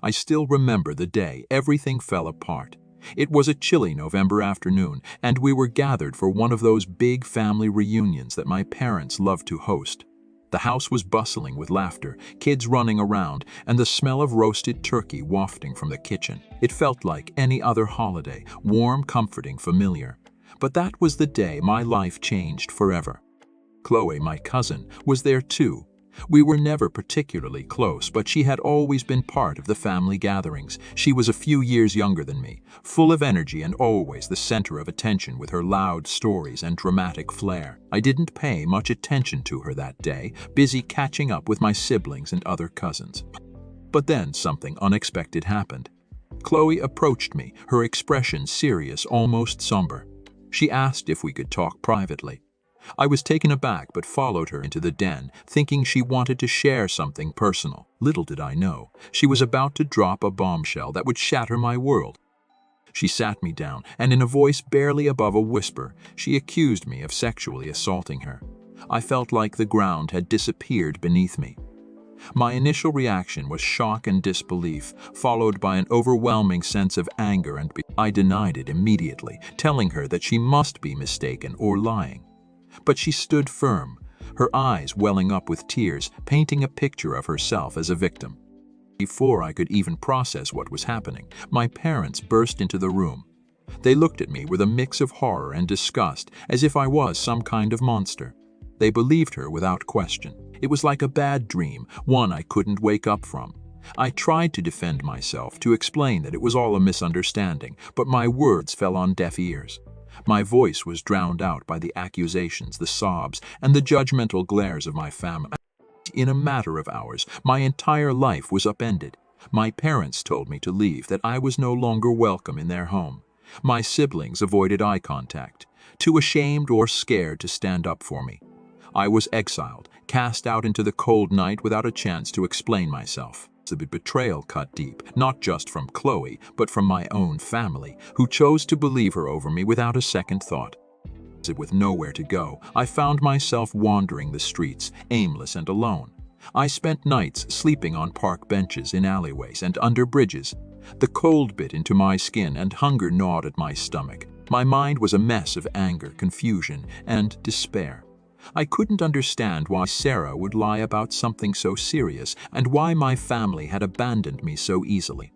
I still remember the day everything fell apart. It was a chilly November afternoon, and we were gathered for one of those big family reunions that my parents loved to host. The house was bustling with laughter, kids running around, and the smell of roasted turkey wafting from the kitchen. It felt like any other holiday, warm, comforting, familiar. But that was the day my life changed forever. Chloe, my cousin, was there too. We were never particularly close, but she had always been part of the family gatherings. She was a few years younger than me, full of energy and always the center of attention with her loud stories and dramatic flair. I didn't pay much attention to her that day, busy catching up with my siblings and other cousins. But then something unexpected happened. Chloe approached me, her expression serious, almost somber. She asked if we could talk privately. I was taken aback but followed her into the den, thinking she wanted to share something personal. Little did I know, she was about to drop a bombshell that would shatter my world. She sat me down, and in a voice barely above a whisper, she accused me of sexually assaulting her. I felt like the ground had disappeared beneath me. My initial reaction was shock and disbelief, followed by an overwhelming sense of anger, and I denied it immediately, telling her that she must be mistaken or lying. But she stood firm, her eyes welling up with tears, painting a picture of herself as a victim. Before I could even process what was happening, my parents burst into the room. They looked at me with a mix of horror and disgust, as if I was some kind of monster. They believed her without question. It was like a bad dream, one I couldn't wake up from. I tried to defend myself, to explain that it was all a misunderstanding, but my words fell on deaf ears. My voice was drowned out by the accusations, the sobs, and the judgmental glares of my family. In a matter of hours, my entire life was upended. My parents told me to leave, that I was no longer welcome in their home. My siblings avoided eye contact, too ashamed or scared to stand up for me. I was exiled, cast out into the cold night without a chance to explain myself. The betrayal cut deep, not just from Chloe, but from my own family, who chose to believe her over me without a second thought. With nowhere to go, I found myself wandering the streets, aimless and alone. I spent nights sleeping on park benches, in alleyways, and under bridges. The cold bit into my skin and hunger gnawed at my stomach. My mind was a mess of anger, confusion, and despair. I couldn't understand why Sarah would lie about something so serious, and why my family had abandoned me so easily.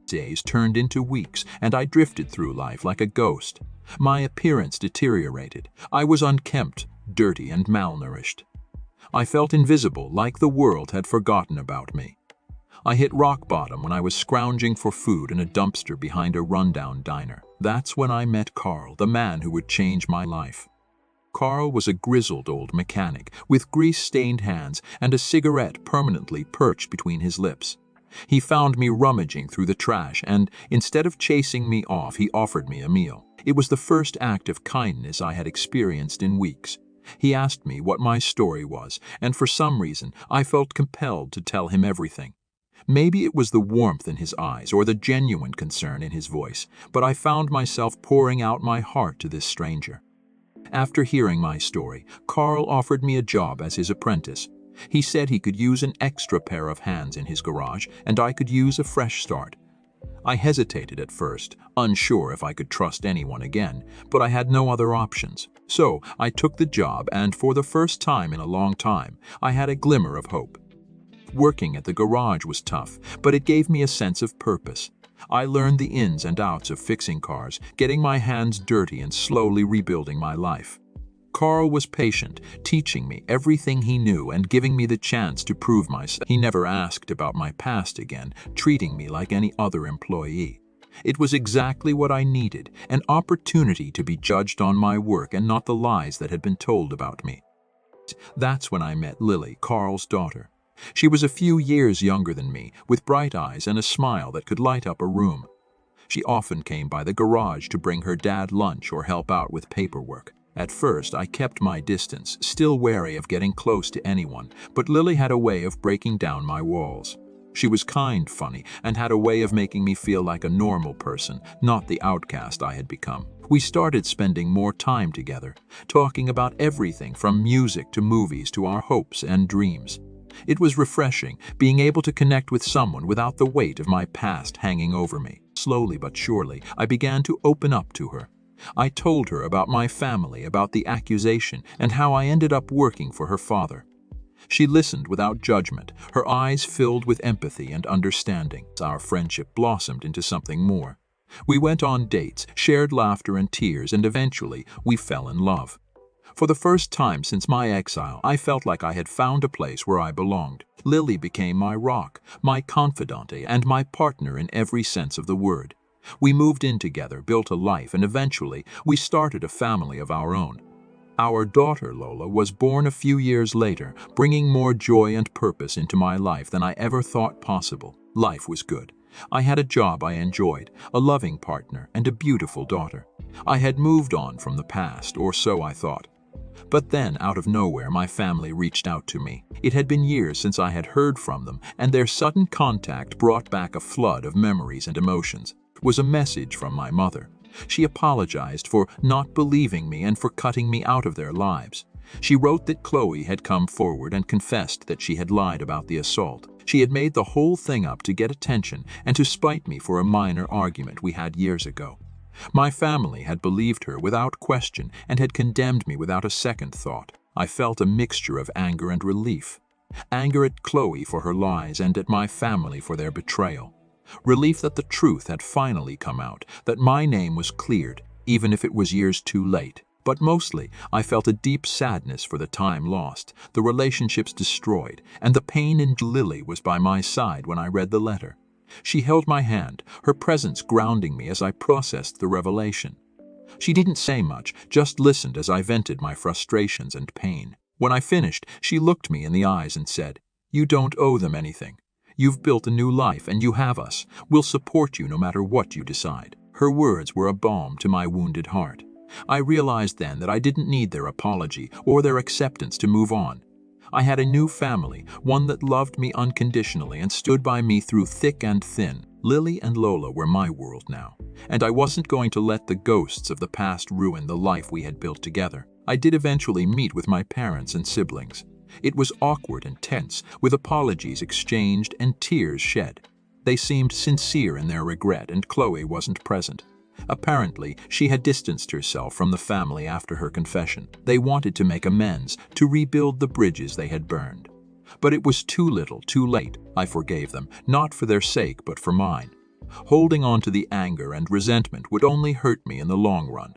Days turned into weeks, and I drifted through life like a ghost. My appearance deteriorated. I was unkempt, dirty, and malnourished. I felt invisible, like the world had forgotten about me. I hit rock bottom when I was scrounging for food in a dumpster behind a rundown diner. That's when I met Carl, the man who would change my life. Carl was a grizzled old mechanic, with grease-stained hands and a cigarette permanently perched between his lips. He found me rummaging through the trash, and instead of chasing me off, he offered me a meal. It was the first act of kindness I had experienced in weeks. He asked me what my story was, and for some reason, I felt compelled to tell him everything. Maybe it was the warmth in his eyes or the genuine concern in his voice, but I found myself pouring out my heart to this stranger. After hearing my story, Carl offered me a job as his apprentice. He said he could use an extra pair of hands in his garage, and I could use a fresh start. I hesitated at first, unsure if I could trust anyone again, but I had no other options. So I took the job, and for the first time in a long time, I had a glimmer of hope. Working at the garage was tough, but it gave me a sense of purpose. I learned the ins and outs of fixing cars, getting my hands dirty and slowly rebuilding my life. Carl was patient, teaching me everything he knew and giving me the chance to prove myself. He never asked about my past again, treating me like any other employee. It was exactly what I needed, an opportunity to be judged on my work and not the lies that had been told about me. That's when I met Lily, Carl's daughter. She was a few years younger than me, with bright eyes and a smile that could light up a room. She often came by the garage to bring her dad lunch or help out with paperwork. At first, I kept my distance, still wary of getting close to anyone, but Lily had a way of breaking down my walls. She was kind, funny, and had a way of making me feel like a normal person, not the outcast I had become. We started spending more time together, talking about everything from music to movies to our hopes and dreams. It was refreshing, being able to connect with someone without the weight of my past hanging over me. Slowly but surely, I began to open up to her. I told her about my family, about the accusation, and how I ended up working for her father. She listened without judgment, her eyes filled with empathy and understanding. Our friendship blossomed into something more. We went on dates, shared laughter and tears, and eventually we fell in love. For the first time since my exile, I felt like I had found a place where I belonged. Lily became my rock, my confidante, and my partner in every sense of the word. We moved in together, built a life, and eventually we started a family of our own. Our daughter Lola was born a few years later, bringing more joy and purpose into my life than I ever thought possible. Life was good. I had a job I enjoyed, a loving partner, and a beautiful daughter. I had moved on from the past, or so I thought. But then, out of nowhere, my family reached out to me. It had been years since I had heard from them, and their sudden contact brought back a flood of memories and emotions. It was a message from my mother. She apologized for not believing me and for cutting me out of their lives. She wrote that Chloe had come forward and confessed that she had lied about the assault. She had made the whole thing up to get attention and to spite me for a minor argument we had years ago. My family had believed her without question and had condemned me without a second thought. I felt a mixture of anger and relief. Anger at Chloe for her lies and at my family for their betrayal. Relief that the truth had finally come out, that my name was cleared, even if it was years too late. But mostly, I felt a deep sadness for the time lost, the relationships destroyed, and the pain. And Lily was by my side when I read the letter. She held my hand, her presence grounding me as I processed the revelation. She didn't say much, just listened as I vented my frustrations and pain. When I finished, she looked me in the eyes and said, "You don't owe them anything. You've built a new life and you have us. We'll support you no matter what you decide." Her words were a balm to my wounded heart. I realized then that I didn't need their apology or their acceptance to move on. I had a new family, one that loved me unconditionally and stood by me through thick and thin. Lily and Lola were my world now, and I wasn't going to let the ghosts of the past ruin the life we had built together. I did eventually meet with my parents and siblings. It was awkward and tense, with apologies exchanged and tears shed. They seemed sincere in their regret, and Chloe wasn't present. Apparently, she had distanced herself from the family after her confession. They wanted to make amends, to rebuild the bridges they had burned. But it was too little, too late. I forgave them, not for their sake, but for mine. Holding on to the anger and resentment would only hurt me in the long run.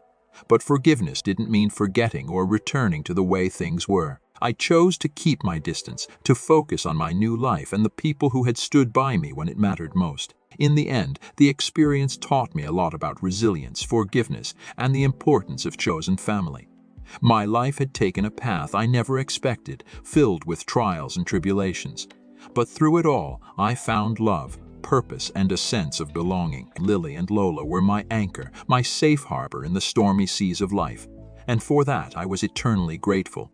But forgiveness didn't mean forgetting or returning to the way things were. I chose to keep my distance, to focus on my new life and the people who had stood by me when it mattered most. In the end, the experience taught me a lot about resilience, forgiveness, and the importance of chosen family. My life had taken a path I never expected, filled with trials and tribulations. But through it all, I found love, purpose, and a sense of belonging. Lily and Lola were my anchor, my safe harbor in the stormy seas of life. And for that I was eternally grateful.